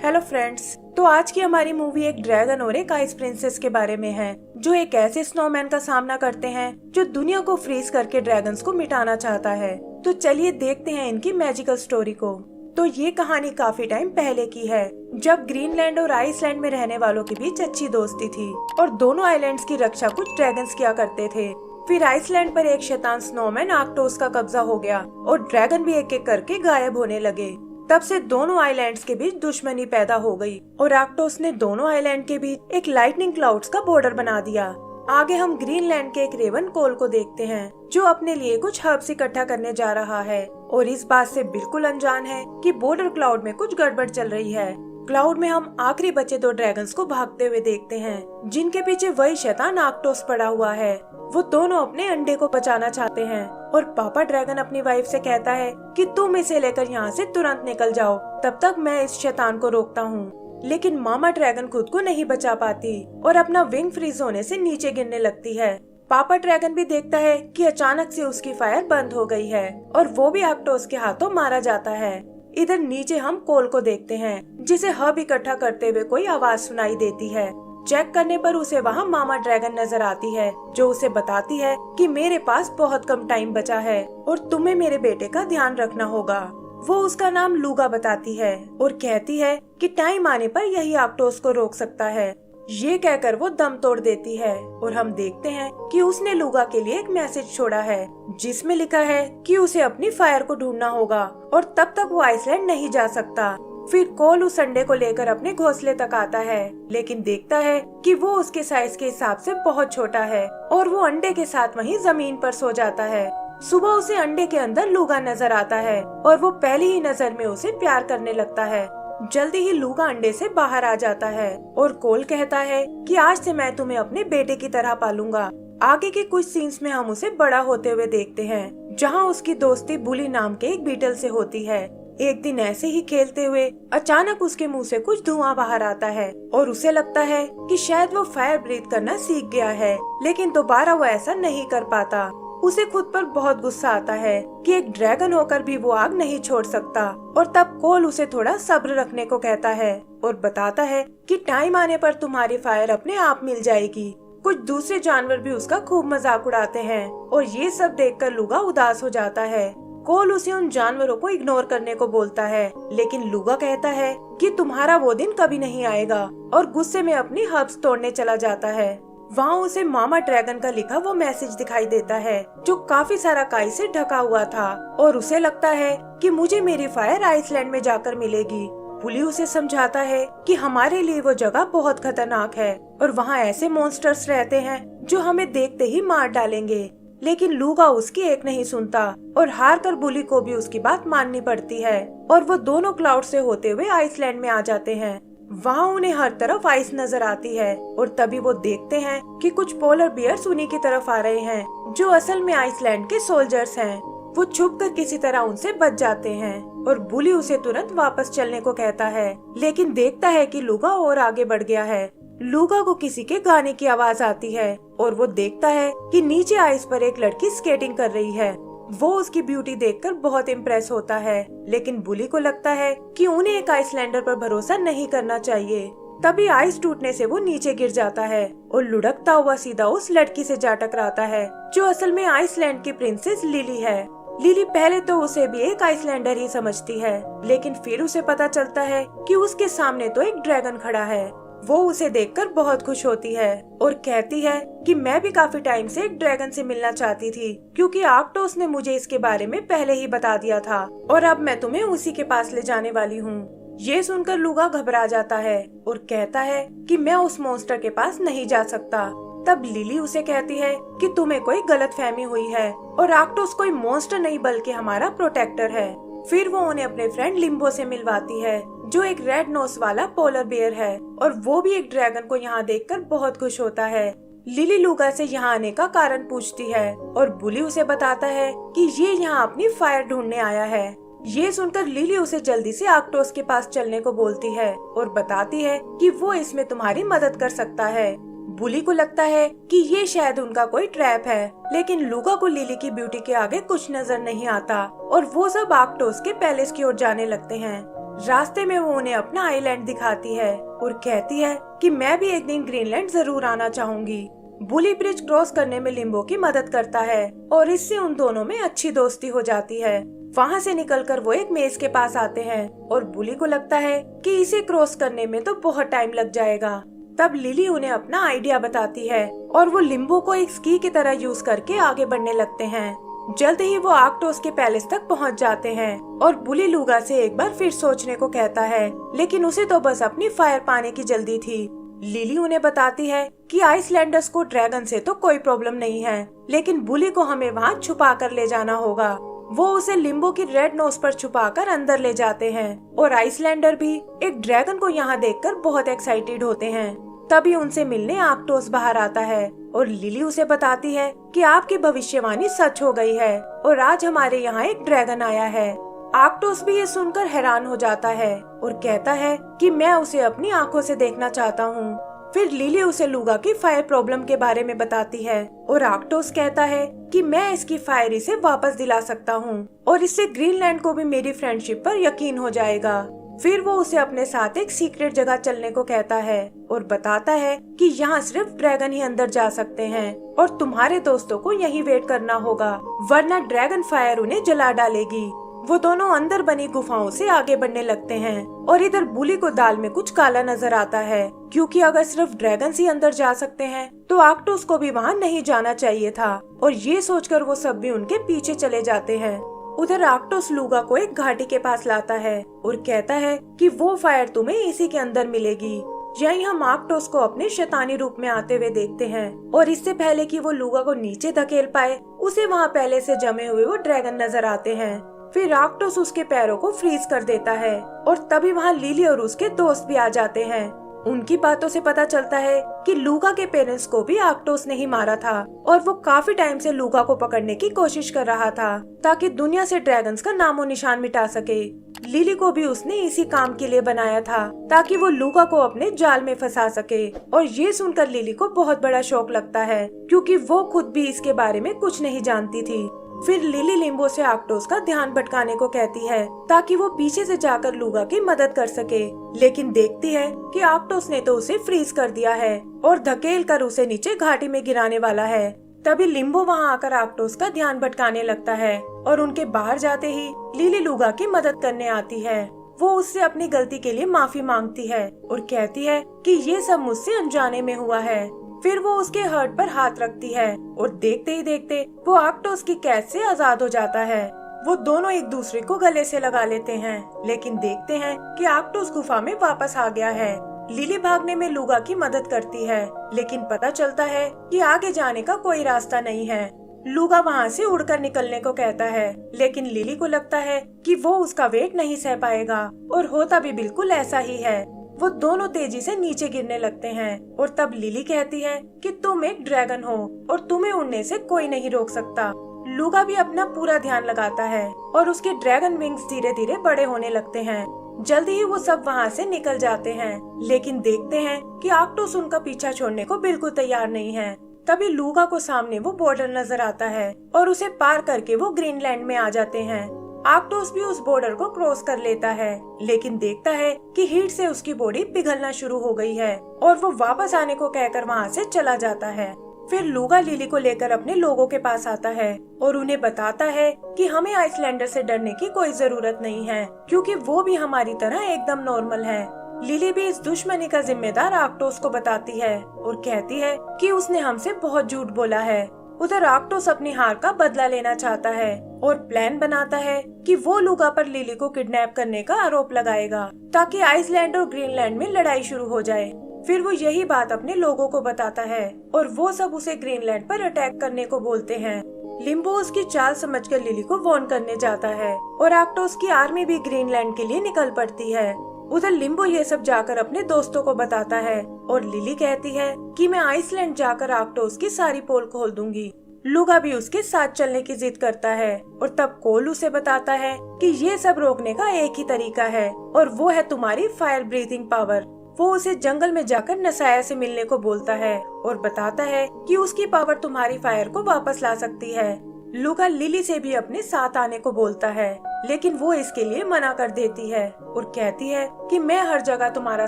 Hello friends. तो आज की हमारी मूवी एक ड्रैगन और एक आइस प्रिंसेस के बारे में है जो एक ऐसे स्नोमैन का सामना करते हैं जो दुनिया को फ्रीज करके ड्रैगन्स को मिटाना चाहता है। तो चलिए देखते हैं इनकी मैजिकल स्टोरी को। तो ये कहानी काफी टाइम पहले की है जब ग्रीनलैंड और आइसलैंड में रहने वालों के बीच अच्छी दोस्ती थी और दोनों आइलैंड्स की रक्षा कुछ ड्रैगन्स किया करते थे। फिर आइसलैंड पर एक शैतान स्नोमैन आर्कटोस का कब्जा हो गया और ड्रैगन भी एक एक करके गायब होने लगे। तब से दोनों आइलैंड्स के बीच दुश्मनी पैदा हो गई और आर्कटोस ने दोनों आइलैंड के बीच एक लाइटनिंग क्लाउड्स का बॉर्डर बना दिया। आगे हम ग्रीनलैंड के एक रेवन कोल को देखते हैं जो अपने लिए कुछ हर्ब्स इकट्ठा करने जा रहा है और इस बात से बिल्कुल अनजान है कि बॉर्डर क्लाउड में कुछ गड़बड़ चल रही है। क्लाउड में हम आखिरी बचे दो ड्रैगन्स को भागते हुए देखते हैं जिनके पीछे वही शैतान आर्कटोस पड़ा हुआ है। वो दोनों अपने अंडे को बचाना चाहते हैं और पापा ड्रैगन अपनी वाइफ से कहता है कि तुम इसे लेकर यहाँ से तुरंत निकल जाओ, तब तक मैं इस शैतान को रोकता हूँ। लेकिन मामा ड्रैगन खुद को नहीं बचा पाती और अपना विंग फ्रीज होने से नीचे गिरने लगती है। पापा ड्रैगन भी देखता है कि अचानक से उसकी फायर बंद हो गई है और वो भी आर्कटोस के हाथों मारा जाता है। इधर नीचे हम कोल को देखते हैं जिसे हब इकट्ठा करते हुए कोई आवाज सुनाई देती है। चेक करने पर उसे वहाँ मामा ड्रैगन नजर आती है जो उसे बताती है कि मेरे पास बहुत कम टाइम बचा है और तुम्हें मेरे बेटे का ध्यान रखना होगा। वो उसका नाम लूगा बताती है और कहती है कि टाइम आने पर यही आर्कटोस को रोक सकता है। ये कहकर वो दम तोड़ देती है और हम देखते हैं कि उसने लूगा के लिए एक मैसेज छोड़ा है जिसमें लिखा है कि उसे अपनी फायर को ढूंढना होगा और तब तक वो आइसलैंड नहीं जा सकता। फिर कोल उस अंडे को लेकर अपने घोंसले तक आता है लेकिन देखता है कि वो उसके साइज के हिसाब से बहुत छोटा है और वो अंडे के साथ वहीं जमीन पर सो जाता है। सुबह उसे अंडे के अंदर लूगा नजर आता है और वो पहली ही नजर में उसे प्यार करने लगता है। जल्दी ही लूगा अंडे से बाहर आ जाता है और कोल कहता है कि आज से मैं तुम्हें अपने बेटे की तरह पालूंगा। आगे के कुछ सीन्स में हम उसे बड़ा होते हुए देखते हैं जहाँ उसकी दोस्ती बुली नाम के एक बीटल से होती है। एक दिन ऐसे ही खेलते हुए अचानक उसके मुंह से कुछ धुआं बाहर आता है और उसे लगता है कि शायद वो फायर ब्रीथ करना सीख गया है, लेकिन दोबारा वो ऐसा नहीं कर पाता। उसे खुद पर बहुत गुस्सा आता है कि एक ड्रैगन होकर भी वो आग नहीं छोड़ सकता और तब कोल उसे थोड़ा सब्र रखने को कहता है और बताता है कि टाइम आने पर तुम्हारी फायर अपने आप मिल जाएगी। कुछ दूसरे जानवर भी उसका खूब मजाक उड़ाते हैं और ये सब देखकर लूगा उदास हो जाता है। कोल उसे उन जानवरों को इग्नोर करने को बोलता है लेकिन लूगा कहता है कि तुम्हारा वो दिन कभी नहीं आएगा और गुस्से में अपनी हर्ब्स तोड़ने चला जाता है। वहाँ उसे मामा ड्रैगन का लिखा वो मैसेज दिखाई देता है जो काफी सारा काई से ढका हुआ था और उसे लगता है कि मुझे मेरी फायर आइसलैंड में जाकर मिलेगी। पुली उसे समझाता है कि हमारे लिए वो जगह बहुत खतरनाक है और वहाँ ऐसे मॉन्स्टर्स रहते हैं जो हमें देखते ही मार डालेंगे। लेकिन लूगा उसकी एक नहीं सुनता और हार कर बुली को भी उसकी बात माननी पड़ती है और वो दोनों क्लाउड से होते हुए आइसलैंड में आ जाते हैं। वहाँ उन्हें हर तरफ आइस नजर आती है और तभी वो देखते हैं कि कुछ पोलर बियर्स उन्हीं की तरफ आ रहे हैं जो असल में आइसलैंड के सोल्जर्स हैं। वो छुपकर किसी तरह उनसे बच जाते हैं और बुली उसे तुरंत वापस चलने को कहता है लेकिन देखता है कि लूगा और आगे बढ़ गया है। लूगा को किसी के गाने की आवाज आती है और वो देखता है कि नीचे आइस पर एक लड़की स्केटिंग कर रही है। वो उसकी ब्यूटी देखकर बहुत इम्प्रेस होता है लेकिन बुली को लगता है कि उन्हें एक आइसलैंडर पर भरोसा नहीं करना चाहिए। तभी आइस टूटने से वो नीचे गिर जाता है और लुढ़कता हुआ सीधा उस लड़की से जा टकराता है जो असल में आइसलैंड की प्रिंसेस लिली है। लिली पहले तो उसे भी एक आइसलैंडर ही समझती है लेकिन फिर उसे पता चलता है कि उसके सामने तो एक ड्रैगन खड़ा है। वो उसे देखकर बहुत खुश होती है और कहती है कि मैं भी काफी टाइम से एक ड्रैगन से मिलना चाहती थी क्योंकि आर्कटोस ने मुझे इसके बारे में पहले ही बता दिया था और अब मैं तुम्हें उसी के पास ले जाने वाली हूँ। ये सुनकर लूगा घबरा जाता है और कहता है कि मैं उस मॉन्स्टर के पास नहीं जा सकता। तब लिली उसे कहती है कि तुम्हें कोई गलतफहमी हुई है और आर्कटोस कोई मॉन्स्टर नहीं बल्कि हमारा प्रोटेक्टर है। फिर वो उन्हें अपने फ्रेंड लिम्बो से मिलवाती है जो एक रेड नोस वाला पोलर बेयर है और वो भी एक ड्रैगन को यहाँ देखकर बहुत खुश होता है। लिली लूगा से यहाँ आने का कारण पूछती है और बुली उसे बताता है कि ये यहाँ अपनी फायर ढूंढने आया है। ये सुनकर लिली उसे जल्दी से आर्कटोस के पास चलने को बोलती है और बताती है कि वो इसमें तुम्हारी मदद कर सकता है। बुली को लगता है कि ये शायद उनका कोई ट्रैप है लेकिन लूगा को लिली की ब्यूटी के आगे कुछ नजर नहीं आता और वो सब आर्कटोस के पैलेस की ओर जाने लगते हैं। रास्ते में वो उन्हें अपना आइलैंड दिखाती है और कहती है कि मैं भी एक दिन ग्रीनलैंड जरूर आना चाहूंगी। बुली ब्रिज क्रॉस करने में लिम्बो की मदद करता है और इससे उन दोनों में अच्छी दोस्ती हो जाती है। वहाँ से निकलकर वो एक मेज के पास आते हैं और बुली को लगता है कि इसे क्रॉस करने में तो बहुत टाइम लग जाएगा। तब लिली उन्हें अपना आइडिया बताती है और वो लिम्बो को एक स्की की तरह यूज करके आगे बढ़ने लगते हैं। जल्द ही वो आर्कटोस के पैलेस तक पहुंच जाते हैं और बुली लूगा से एक बार फिर सोचने को कहता है, लेकिन उसे तो बस अपनी फायर पाने की जल्दी थी। लिली उन्हें बताती है कि आइसलैंडर्स को ड्रैगन से तो कोई प्रॉब्लम नहीं है, लेकिन बुली को हमें वहाँ छुपा कर ले जाना होगा। वो उसे लिम्बो की रेड नोज पर छुपाकर अंदर ले जाते हैं और आइसलैंडर भी एक ड्रैगन को यहाँ देखकर बहुत एक्साइटेड होते हैं। तभी उनसे मिलने आर्कटोस बाहर आता है और लिली उसे बताती है कि आपकी भविष्यवाणी सच हो गई है और आज हमारे यहाँ एक ड्रैगन आया है। आर्कटोस भी ये सुनकर हैरान हो जाता है और कहता है कि मैं उसे अपनी आंखों से देखना चाहता हूँ। फिर लिली उसे लूगा की फायर प्रॉब्लम के बारे में बताती है और आर्कटोस कहता है कि मैं इसकी फायर इसे वापस दिला सकता हूँ और इससे ग्रीनलैंड को भी मेरी फ्रेंडशिप पर यकीन हो जाएगा। फिर वो उसे अपने साथ एक सीक्रेट जगह चलने को कहता है और बताता है कि यहाँ सिर्फ ड्रैगन ही अंदर जा सकते हैं और तुम्हारे दोस्तों को यहीं वेट करना होगा, वरना ड्रैगन फायर उन्हें जला डालेगी। वो दोनों अंदर बनी गुफाओं से आगे बढ़ने लगते हैं और इधर बुली को दाल में कुछ काला नजर आता है, क्योंकि अगर सिर्फ ड्रैगन ही अंदर जा सकते हैं तो आर्कटोस को भी वहाँ नहीं जाना चाहिए था। और ये सोचकर वो सब भी उनके पीछे चले जाते हैं। उधर आर्कटोस लूगा को एक घाटी के पास लाता है और कहता है कि वो फायर तुम्हें इसी के अंदर मिलेगी। यहीं हम आर्कटोस को अपने शैतानी रूप में आते हुए देखते हैं और इससे पहले कि वो लूगा को नीचे धकेल पाए, उसे वहाँ पहले से जमे हुए वो ड्रैगन नजर आते हैं। फिर आर्कटोस उसके पैरों को फ्रीज कर देता है और तभी वहाँ लिली और उसके दोस्त भी आ जाते हैं। उनकी बातों से पता चलता है कि लूगा के पेरेंट्स को भी आर्कटोस ने ही मारा था और वो काफी टाइम से लूगा को पकड़ने की कोशिश कर रहा था ताकि दुनिया से ड्रैगन्स का नामो निशान मिटा सके। लिली को भी उसने इसी काम के लिए बनाया था ताकि वो लूगा को अपने जाल में फंसा सके। और ये सुनकर लिली को बहुत बड़ा शौक लगता है, क्योंकि वो खुद भी इसके बारे में कुछ नहीं जानती थी। फिर लिली लिम्बो से आर्कटोस का ध्यान भटकाने को कहती है ताकि वो पीछे से जाकर लूगा की मदद कर सके, लेकिन देखती है कि आर्कटोस ने तो उसे फ्रीज कर दिया है और धकेल कर उसे नीचे घाटी में गिराने वाला है। तभी लिम्बो वहाँ आकर आर्कटोस का ध्यान भटकाने लगता है और उनके बाहर जाते ही लिली लूगा की मदद करने आती है। वो उससे अपनी गलती के लिए माफी मांगती है और कहती है कि ये सब मुझसे अनजाने में हुआ है। फिर वो उसके हर्ट पर हाथ रखती है और देखते ही देखते वो आर्कटोस की कैद से आजाद हो जाता है। वो दोनों एक दूसरे को गले से लगा लेते हैं, लेकिन देखते हैं कि आर्कटोस गुफा में वापस आ गया है। लिली भागने में लूगा की मदद करती है, लेकिन पता चलता है कि आगे जाने का कोई रास्ता नहीं है। लूगा वहाँ से उड़कर निकलने को कहता है, लेकिन लिली को लगता है कि वो उसका वेट नहीं सह पाएगा और होता भी बिल्कुल ऐसा ही है। वो दोनों तेजी से नीचे गिरने लगते हैं और तब लिली कहती है कि तुम एक ड्रैगन हो और तुम्हें उड़ने से कोई नहीं रोक सकता। लूगा भी अपना पूरा ध्यान लगाता है और उसके ड्रैगन विंग्स धीरे धीरे बड़े होने लगते हैं। जल्दी ही वो सब वहाँ से निकल जाते हैं, लेकिन देखते हैं कि आर्कटोस उनका पीछा छोड़ने को बिल्कुल तैयार नहीं है। तभी लूगा को सामने वो बॉर्डर नजर आता है और उसे पार करके वो ग्रीनलैंड में आ जाते हैं। आर्कटोस भी उस बॉर्डर को क्रॉस कर लेता है, लेकिन देखता है कि हीट से उसकी बॉडी पिघलना शुरू हो गई है और वो वापस आने को कहकर वहाँ से चला जाता है। फिर लूगा लिली को लेकर अपने लोगों के पास आता है और उन्हें बताता है कि हमें आइसलैंडर से डरने की कोई जरूरत नहीं है, क्योंकि वो भी हमारी तरह एकदम नॉर्मल है। लिली भी इस दुश्मनी का जिम्मेदार आर्कटोस को बताती है और कहती है कि उसने हमसे बहुत झूठ बोला है। उधर आर्कटोस अपनी हार का बदला लेना चाहता है और प्लान बनाता है कि वो लूगा पर लिली को किडनैप करने का आरोप लगाएगा ताकि आइसलैंड और ग्रीनलैंड में लड़ाई शुरू हो जाए। फिर वो यही बात अपने लोगों को बताता है और वो सब उसे ग्रीनलैंड पर अटैक करने को बोलते हैं। लिम्बो उसकी चाल समझकर लिली को वार्न करने जाता है और आर्कटोस की आर्मी भी ग्रीनलैंड के लिए निकल पड़ती है। उधर लिम्बो ये सब जाकर अपने दोस्तों को बताता है और लिली कहती है कि मैं आइसलैंड जाकर आर्कटोस की सारी पोल खोल दूंगी। लूगा भी उसके साथ चलने की जिद करता है और तब कोल उसे बताता है कि ये सब रोकने का एक ही तरीका है और वो है तुम्हारी फायर ब्रीथिंग पावर। वो उसे जंगल में जाकर नसाया से मिलने को बोलता है और बताता है कि उसकी पावर तुम्हारी फायर को वापस ला सकती है। लूगा लिली से भी अपने साथ आने को बोलता है, लेकिन वो इसके लिए मना कर देती है और कहती है कि मैं हर जगह तुम्हारा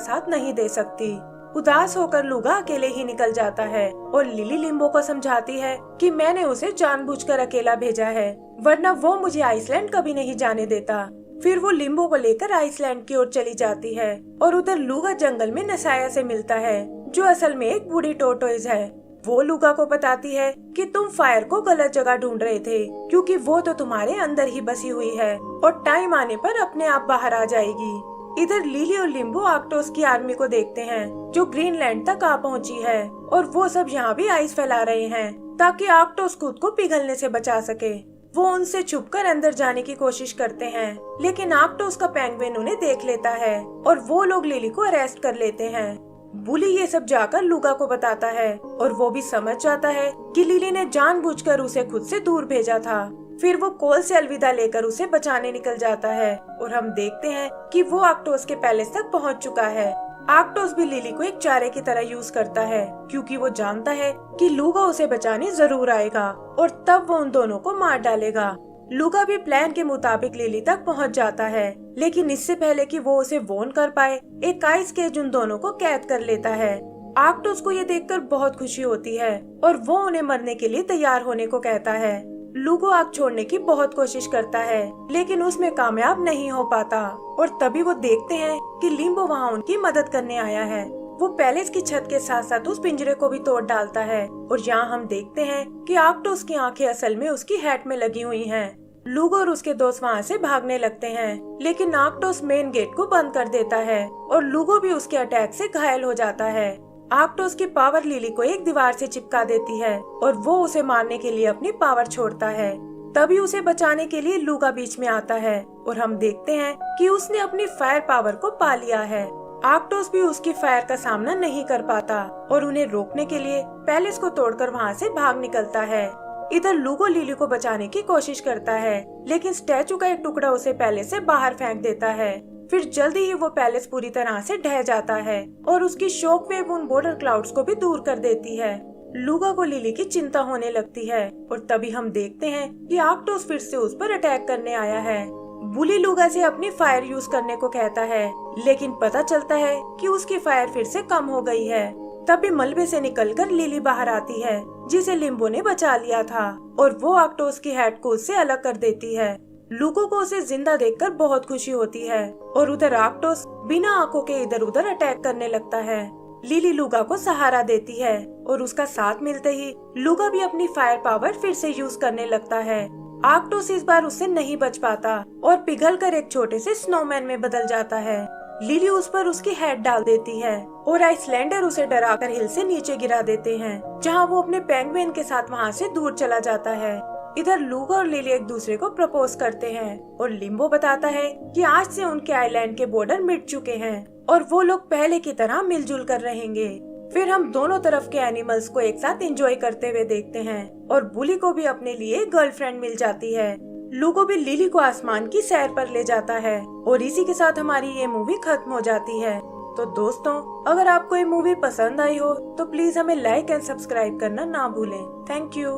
साथ नहीं दे सकती। उदास होकर लूगा अकेले ही निकल जाता है और लिली लिम्बो को समझाती है कि मैंने उसे जानबूझकर अकेला भेजा है, वरना वो मुझे आइसलैंड कभी नहीं जाने देता। फिर वो लिम्बो को लेकर आइसलैंड की ओर चली जाती है और उधर लूगा जंगल में नसाया से मिलता है, जो असल में एक बूढ़ी टोर्टोइज है। वो लूगा को बताती है कि तुम फायर को गलत जगह ढूंढ रहे थे, क्योंकि वो तो तुम्हारे अंदर ही बसी हुई है और टाइम आने पर अपने आप बाहर आ जाएगी। इधर लिली और लिम्बो आर्कटोस की आर्मी को देखते हैं, जो ग्रीनलैंड तक आ पहुंची है और वो सब यहाँ भी आइस फैला रहे हैं ताकि आर्कटोस खुद को पिघलने से बचा सके। वो उनसे छुपकर अंदर जाने की कोशिश करते हैं, लेकिन आर्कटोस का पेंगुइन उन्हें देख लेता है और वो लोग लिली को अरेस्ट कर लेते हैं। बुली ये सब जाकर लूगा को बताता है और वो भी समझ जाता है कि लिली ने जानबूझकर उसे खुद से दूर भेजा था। फिर वो कोल से अलविदा लेकर उसे बचाने निकल जाता है और हम देखते हैं कि वो आर्कटोस के पैलेस तक पहुंच चुका है। आर्कटोस भी लिली को एक चारे की तरह यूज करता है, क्योंकि वो जानता है कि लूगा उसे बचाने जरूर आएगा और तब वो उन दोनों को मार डालेगा। लूगा भी प्लान के मुताबिक लिली तक पहुंच जाता है, लेकिन इससे पहले कि वो उसे वॉर्न कर पाए, एक आइस केज उन दोनों को कैद कर लेता है। आर्कटोस को ये देखकर बहुत खुशी होती है और वो उन्हें मरने के लिए तैयार होने को कहता है। लूगो आग छोड़ने की बहुत कोशिश करता है, लेकिन उसमें कामयाब नहीं हो पाता और तभी वो देखते हैं कि लिम्बो वहाँ उनकी मदद करने आया है। वो पैलेस की छत के साथ साथ उस पिंजरे को भी तोड़ डालता है और यहाँ हम देखते हैं कि आर्कटोस की आंखें असल में उसकी हैट में लगी हुई हैं। लूगो और उसके दोस्त वहाँ से भागने लगते हैं, लेकिन आर्कटोस मेन गेट को बंद कर देता है और लूगो भी उसके अटैक से घायल हो जाता है। आर्कटोस की पावर लिली को एक दीवार से चिपका देती है और वो उसे मारने के लिए अपनी पावर छोड़ता है। तभी उसे बचाने के लिए लूगा बीच में आता है और हम देखते हैं कि उसने अपनी फायर पावर को पा लिया है। आर्कटोस भी उसकी फायर का सामना नहीं कर पाता और उन्हें रोकने के लिए पैलेस को तोड़कर वहाँ से भाग निकलता है। इधर लूगो लिली को बचाने की कोशिश करता है, लेकिन स्टैचू का एक टुकड़ा उसे पैलेस से बाहर फेंक देता है। फिर जल्दी ही वो पैलेस पूरी तरह से ढह जाता है और उसकी शॉक वेव उन बॉर्डर क्लाउड्स को भी दूर कर देती है। लूगा को लिली की चिंता होने लगती है और तभी हम देखते हैं कि आर्कटोस फिर से उस पर अटैक करने आया है। बुली लूगा से अपनी फायर यूज करने को कहता है, लेकिन पता चलता है कि उसकी फायर फिर से कम हो गई है। तभी मलबे से निकलकर लिली बाहर आती है, जिसे लिम्बो ने बचा लिया था, और वो आर्कटोस की हेड को उससे अलग कर देती है। लूगो को उसे जिंदा देखकर बहुत खुशी होती है और उधर आर्कटोस बिना आंखों के इधर उधर अटैक करने लगता है। लिली लूगा को सहारा देती है और उसका साथ मिलते ही लूगा भी अपनी फायर पावर फिर से यूज करने लगता है। आर्कटोस इस बार उससे नहीं बच पाता और पिघलकर एक छोटे से स्नोमैन में बदल जाता है। लिली उस पर उसकी हेड डाल देती है और आइसलैंडर उसे डराकर हिल से नीचे गिरा देते हैं, जहां वो अपने पेंगुइन के साथ वहां से दूर चला जाता है। इधर लूगा और लिली एक दूसरे को प्रपोज करते हैं और लिम्बो बताता है कि आज से उनके आइलैंड के बॉर्डर मिट चुके हैं और वो लोग पहले की तरह मिलजुल कर रहेंगे। फिर हम दोनों तरफ के एनिमल्स को एक साथ एंजॉय करते हुए देखते हैं और बुली को भी अपने लिए गर्लफ्रेंड मिल जाती है। लूगो भी लिली को आसमान की सैर पर ले जाता है और इसी के साथ हमारी ये मूवी खत्म हो जाती है। तो दोस्तों, अगर आपको ये मूवी पसंद आई हो तो प्लीज हमें लाइक एंड सब्सक्राइब करना ना भूलें। Thank you.